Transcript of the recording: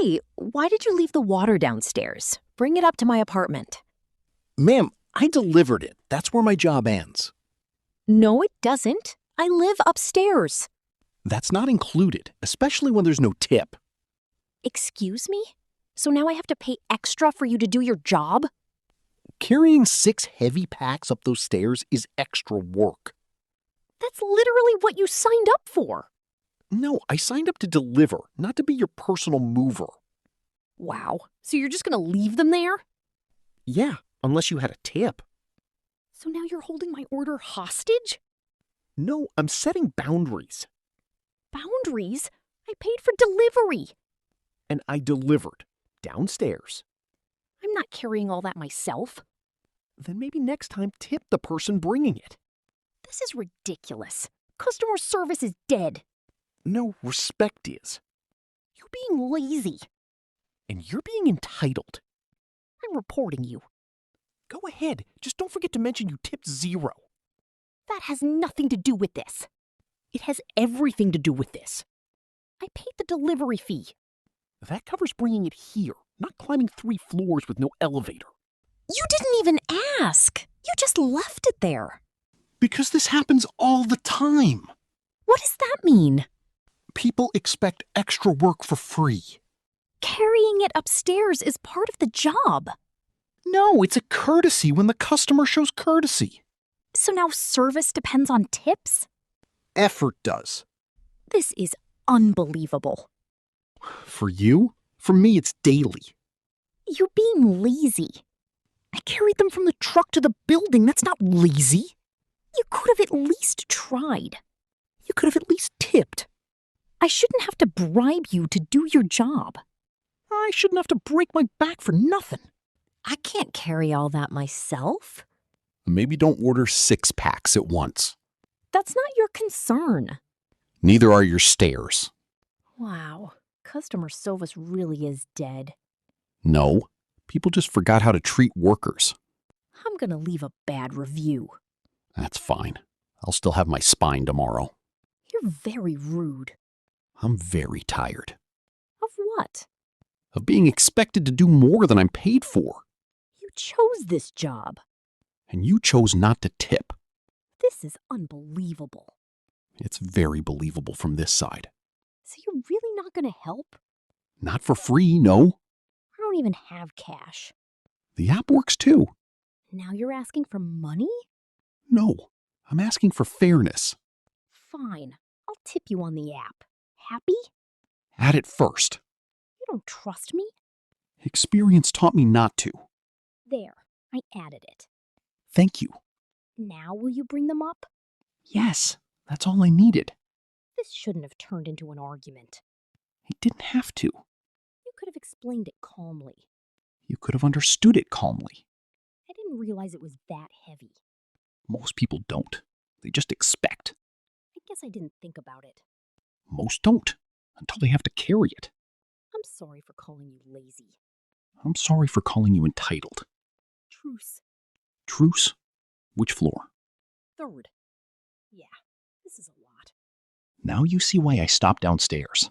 Hey, why did you leave the water downstairs? Bring it up to my apartment. Ma'am, I delivered it. That's where my job ends. No, it doesn't. I live upstairs. That's not included, especially when there's no tip. Excuse me? So now I have to pay extra for you to do your job? Carrying 6 heavy packs up those stairs is extra work. That's literally what you signed up for. No, I signed up to deliver, not to be your personal mover. Wow. So you're just gonna leave them there? Yeah, unless you had a tip. So now you're holding my order hostage? No, I'm setting boundaries. Boundaries? I paid for delivery. And I delivered. Downstairs. I'm not carrying all that myself. Then maybe next time tip the person bringing it. This is ridiculous. Customer service is dead. No, respect is. You're being lazy. And you're being entitled. I'm reporting you. Go ahead. Just don't forget to mention you tipped 0. That has nothing to do with this. It has everything to do with this. I paid the delivery fee. That covers bringing it here, not climbing 3 floors with no elevator. You didn't even ask. You just left it there. Because this happens all the time. What does that mean? People expect extra work for free. Carrying it upstairs is part of the job. No, it's a courtesy when the customer shows courtesy. So now service depends on tips? Effort does. This is unbelievable. For you? For me, it's daily. You're being lazy. I carried them from the truck to the building. That's not lazy. You could have at least tried. You could have at least tipped. I shouldn't have to bribe you to do your job. I shouldn't have to break my back for nothing. I can't carry all that myself. Maybe don't order 6 packs at once. That's not your concern. Neither are your stairs. Wow, customer service really is dead. No, people just forgot how to treat workers. I'm gonna leave a bad review. That's fine. I'll still have my spine tomorrow. You're very rude. I'm very tired. Of what? Of being expected to do more than I'm paid for. You chose this job. And you chose not to tip. This is unbelievable. It's very believable from this side. So you're really not gonna help? Not for free, no. I don't even have cash. The app works too. Now you're asking for money? No, I'm asking for fairness. Fine, I'll tip you on the app. Happy? Add it first. You don't trust me? Experience taught me not to. There, I added it. Thank you. Now will you bring them up? Yes, that's all I needed. This shouldn't have turned into an argument. It didn't have to. You could have explained it calmly. You could have understood it calmly. I didn't realize it was that heavy. Most people don't. They just expect. I guess I didn't think about it. Most don't, until they have to carry it. I'm sorry for calling you lazy. I'm sorry for calling you entitled. Truce. Truce? Which floor? 3rd. Yeah, this is a lot. Now you see why I stopped downstairs.